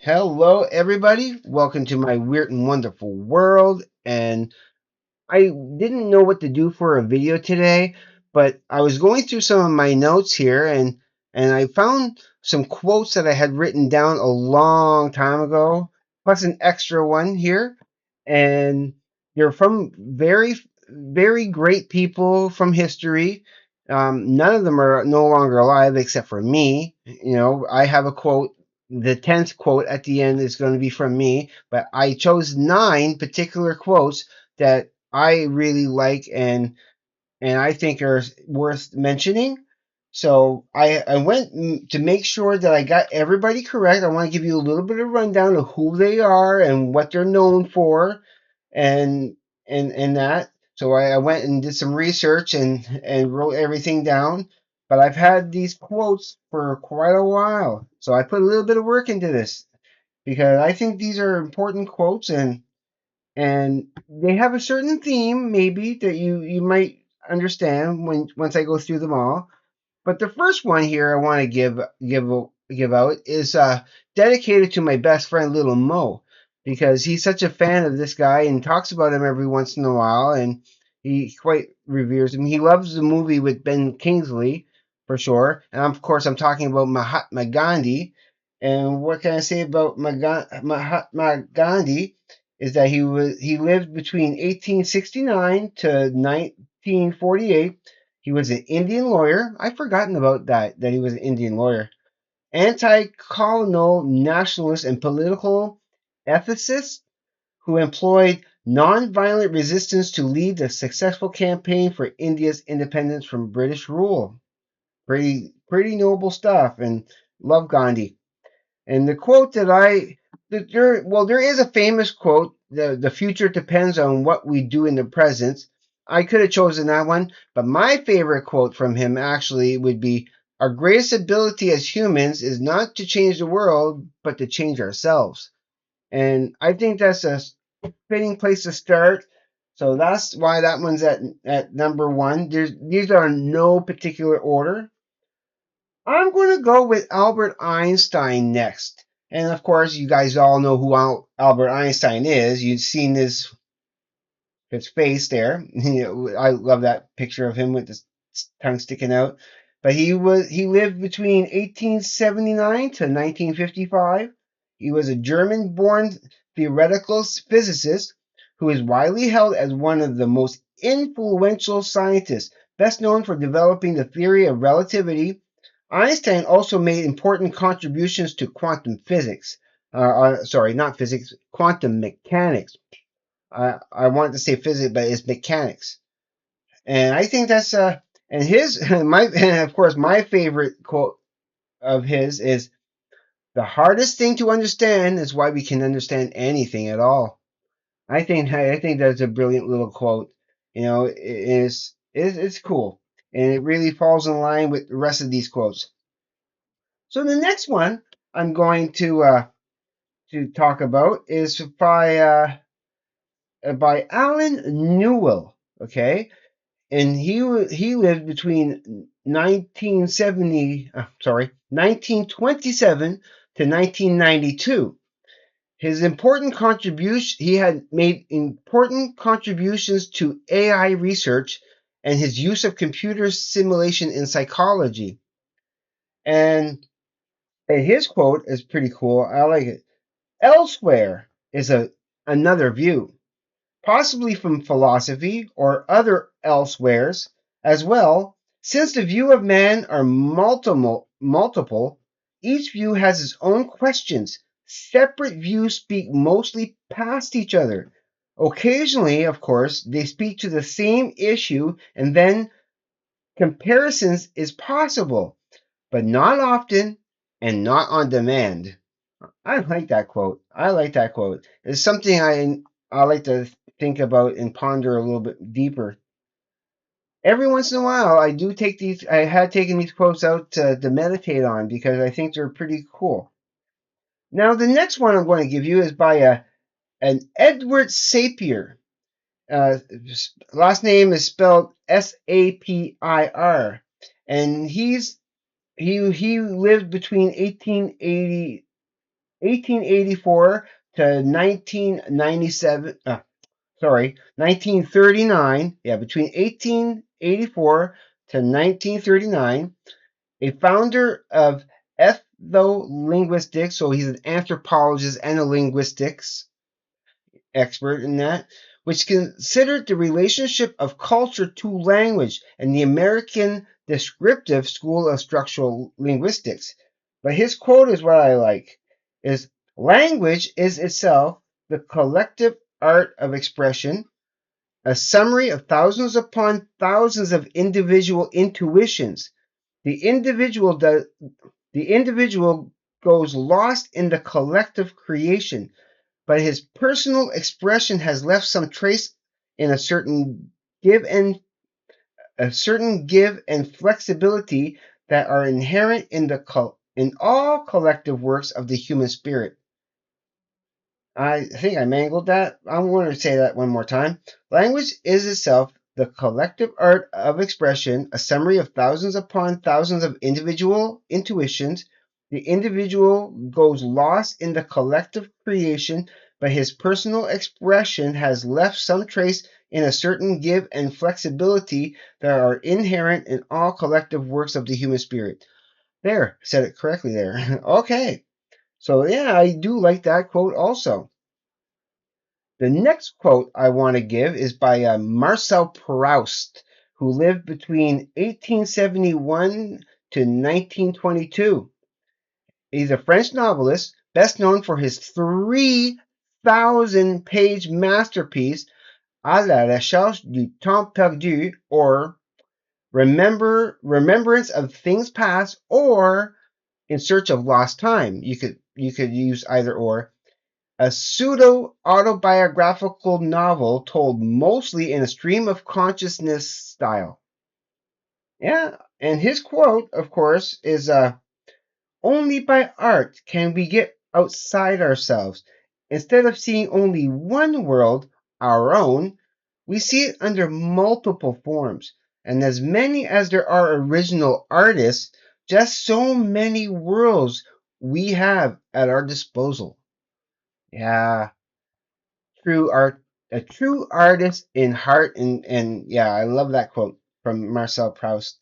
Hello, everybody. Welcome to my weird and wonderful world. And I didn't know what to do for a video today, but I was going through some of my notes here and I found some quotes that I had written down a long time ago, plus an extra one here. And they're from very great people from history. None of them are no longer alive except for me. I have a quote. The 10th quote at the end is going to be from me, but I chose nine particular quotes that I really like and I think are worth mentioning. So I went to make sure that I got everybody correct. I want to give you a little bit of rundown of who they are and what they're known for, and and that. So I went and did some research and wrote everything down. But I've had these quotes for quite a while, so I put a little bit of work into this because I think these are important quotes and they have a certain theme maybe that you might understand when once I go through them all. But the first one here I want to give out is dedicated to my best friend Little Mo because he's such a fan of this guy and talks about him every once in a while and he quite reveres him. He loves the movie with Ben Kingsley for sure, and of course I'm talking about Mahatma Gandhi. And what can I say about Mahatma Gandhi is that he lived between 1869 to 1948. He was an Indian lawyer. I've forgotten about that he was an Indian lawyer. Anti-colonial nationalist and political ethicist who employed non-violent resistance to lead the successful campaign for India's independence from British rule. Pretty noble stuff, and love Gandhi. And the quote there is a famous quote. The future depends on what we do in the present. I could have chosen that one, but my favorite quote from him actually would be, "Our greatest ability as humans is not to change the world, but to change ourselves." And I think that's a fitting place to start. So that's why that one's at number one. These are in no particular order. I'm going to go with Albert Einstein next. And of course, you guys all know who Albert Einstein is. You've seen his face there. I love that picture of him with his tongue sticking out. But he lived between 1879 to 1955. He was a German-born theoretical physicist who is widely held as one of the most influential scientists, best known for developing the theory of relativity. Einstein also made important contributions to quantum physics. Sorry, not physics, quantum mechanics. I wanted to say physics, but it's mechanics. And I think that's and his my and of course my favorite quote of his is, "The hardest thing to understand is why we can understand anything at all." I think that's a brilliant little quote. It's cool, and it really falls in line with the rest of these quotes. So the next one I'm going to talk about is by Alan Newell. Okay, and he lived between 1927 to 1992. He had made important contributions to AI research and his use of computer simulation in psychology. And his quote is pretty cool. I like it. "Elsewhere is another view, possibly from philosophy or other elsewheres as well. Since the view of man are multiple, each view has its own questions. Separate views speak mostly past each other. Occasionally, of course, they speak to the same issue, and then comparisons is possible, but not often and not on demand." I like that quote. I like that quote. It's something I like to think about and ponder a little bit deeper. Every once in a while, I do take these. I had taken these quotes out to meditate on because I think they're pretty cool. Now, the next one I'm going to give you is by an Edward Sapir. Uh, Last name is spelled Sapir, and he lived between 1880. 1884 to 1997. 1939. Yeah, between 1884 to 1939. A founder of ethnolinguistics, so he's an anthropologist and a linguistics expert in that, which considered the relationship of culture to language and the American descriptive school of structural linguistics. But his quote is what I like is language is itself the collective art of expression, a summary of thousands upon thousands of individual intuitions. The individual does, the individual goes lost in the collective creation, but his personal expression has left some trace in give and a certain give and flexibility that are inherent in all collective works of the human spirit. I think I mangled that. I'm going to say that one more time. Language is itself the collective art of expression, a summary of thousands upon thousands of individual intuitions. The individual goes lost in the collective creation, but his personal expression has left some trace in a certain give and flexibility that are inherent in all collective works of the human spirit. There, said it correctly there. Okay. So, yeah, I do like that quote also. The next quote I want to give is by Marcel Proust, who lived between 1871 to 1922. He's a French novelist, best known for his 3,000-page masterpiece, À la recherche du temps perdu, or Remembrance of Things Past, or In Search of Lost Time. You could use either or. A pseudo-autobiographical novel told mostly in a stream of consciousness style. Yeah, and his quote, of course, is only by art can we get outside ourselves. Instead of seeing only one world, our own, we see it under multiple forms. And as many as there are original artists, just so many worlds we have at our disposal. Yeah, true art, a true artist in heart, and yeah, I love that quote from Marcel Proust.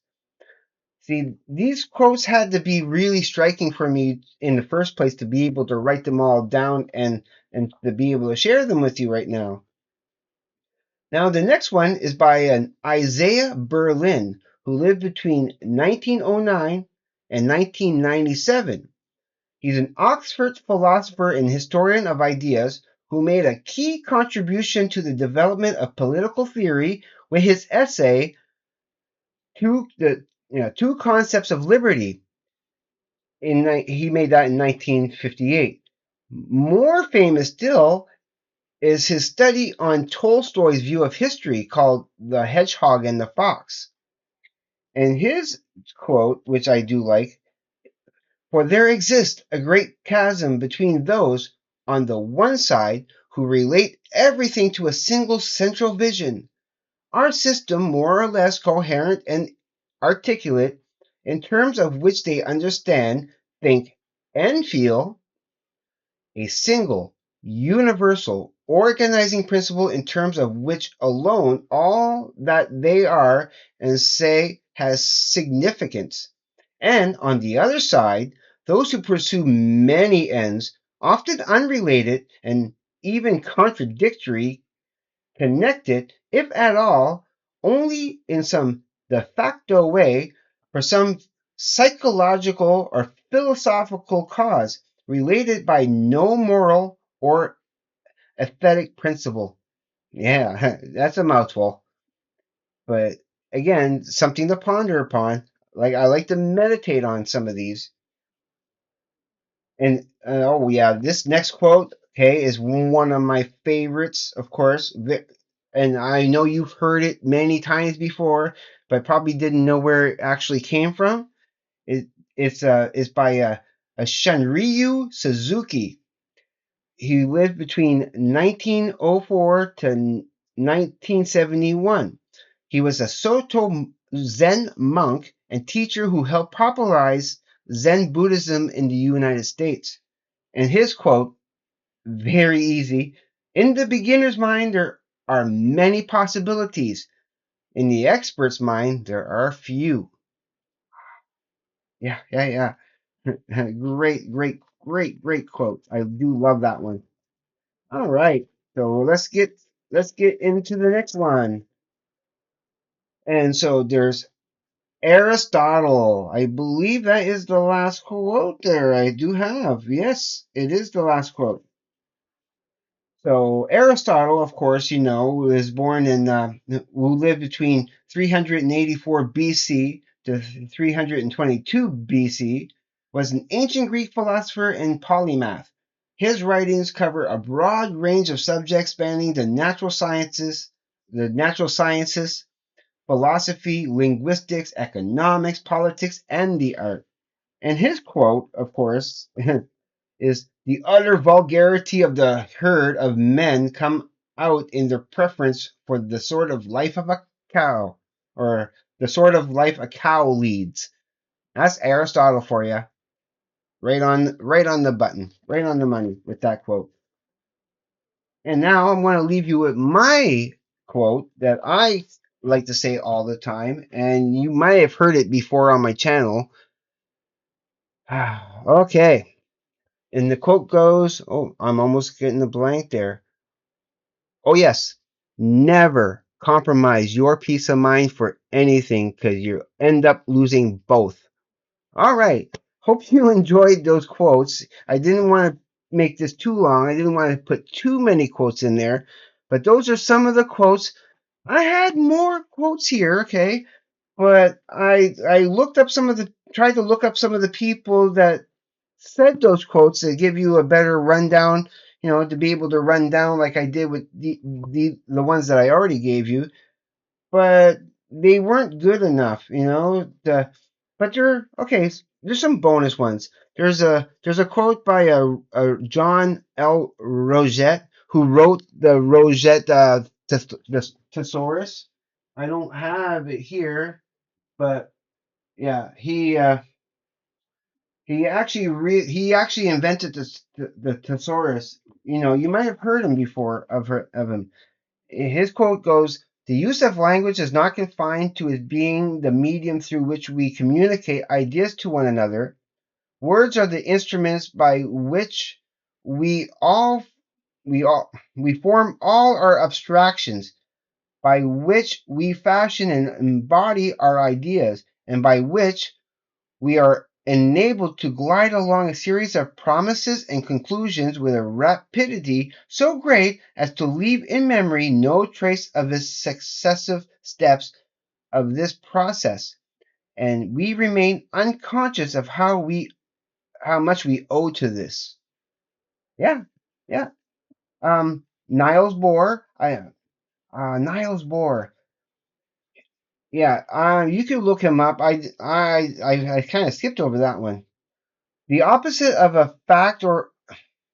See, these quotes had to be really striking for me in the first place to be able to write them all down and to be able to share them with you right now. Now, the next one is by an Isaiah Berlin, who lived between 1909 and 1997. He's an Oxford philosopher and historian of ideas who made a key contribution to the development of political theory with his essay Two Concepts of Liberty. He made that in 1958. More famous still is his study on Tolstoy's view of history called The Hedgehog and the Fox. And his quote, which I do like, for there exists a great chasm between those, on the one side, who relate everything to a single central vision, our system more or less coherent and articulate, in terms of which they understand, think, and feel, a single, universal, organizing principle in terms of which alone all that they are and say has significance. And on the other side, those who pursue many ends, often unrelated and even contradictory, connected, if at all, only in some de facto way for some psychological or philosophical cause, related by no moral or aesthetic principle. Yeah, that's a mouthful. But again, something to ponder upon. Like I like to meditate on some of these. And oh yeah, this next quote, okay, is one of my favorites, of course. And I know you've heard it many times before, but probably didn't know where it actually came from. It it's by a Shunryū Suzuki. He lived between 1904 to 1971. He was a Soto Zen monk and teacher who helped popularize Zen Buddhism in the United States. And his quote, very easy: in the beginner's mind, there are many possibilities. In the expert's mind, there are few. Yeah, yeah, yeah. Great quote. I do love that one. All right. So let's get into the next one. And so there's Aristotle. I believe that is the last quote there. I do have. Yes, it is the last quote. So Aristotle, of course, was born who lived between 384 BC to 322 BC, was an ancient Greek philosopher and polymath. His writings cover a broad range of subjects spanning the natural sciences, philosophy, linguistics, economics, politics, and the art. And his quote, of course, is the utter vulgarity of the herd of men come out in their preference for the sort of life of a cow, or the sort of life a cow leads. That's Aristotle for you. Right on the button, right on the money with that quote. And now I'm going to leave you with my quote that I like to say all the time, and you might have heard it before on my channel. Okay. And the quote goes, oh, I'm almost getting the blank there. Oh, yes. Never compromise your peace of mind for anything, because you end up losing both. All right. Hope you enjoyed those quotes. I didn't want to make this too long. I didn't want to put too many quotes in there, but those are some of the quotes. I had more quotes here, okay, but I looked up tried to look up some of the people that said those quotes to give you a better rundown, to be able to run down like I did with the ones that I already gave you, but they weren't good enough. But they're okay. There's some bonus ones. There's a quote by a John L. Rosette, who wrote the Rosette Thesaurus. I don't have it here, but yeah, he actually invented the thesaurus. You might have heard him before of him. His quote goes, "The use of language is not confined to its being the medium through which we communicate ideas to one another. Words are the instruments by which we all we form all our abstractions, by which we fashion and embody our ideas, and by which we are enabled to glide along a series of promises and conclusions with a rapidity so great as to leave in memory no trace of the successive steps of this process, and we remain unconscious of how much we owe to this." Yeah, yeah. Niels Bohr. Niels Bohr. Yeah. You can look him up. I kind of skipped over that one. The opposite of a fact or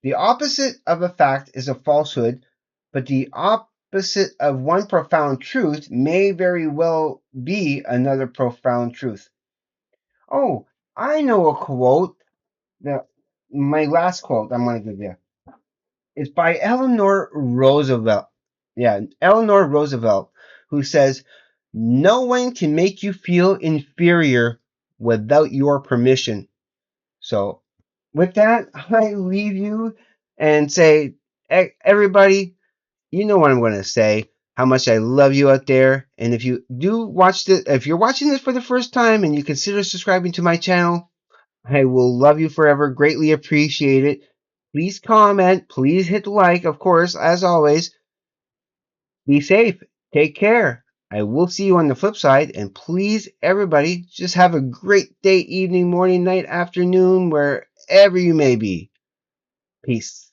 The opposite of a fact is a falsehood, but the opposite of one profound truth may very well be another profound truth. Oh, I know a quote. My last quote I'm going to give you is by Eleanor Roosevelt. Yeah, Eleanor Roosevelt, who says, "No one can make you feel inferior without your permission." So, with that, I leave you and say, everybody, you know what I'm going to say. How much I love you out there. And if you're watching this for the first time and you consider subscribing to my channel, I will love you forever. Greatly appreciate it. Please comment. Please hit like, of course, as always. Be safe. Take care. I will see you on the flip side. And please, everybody, just have a great day, evening, morning, night, afternoon, wherever you may be. Peace.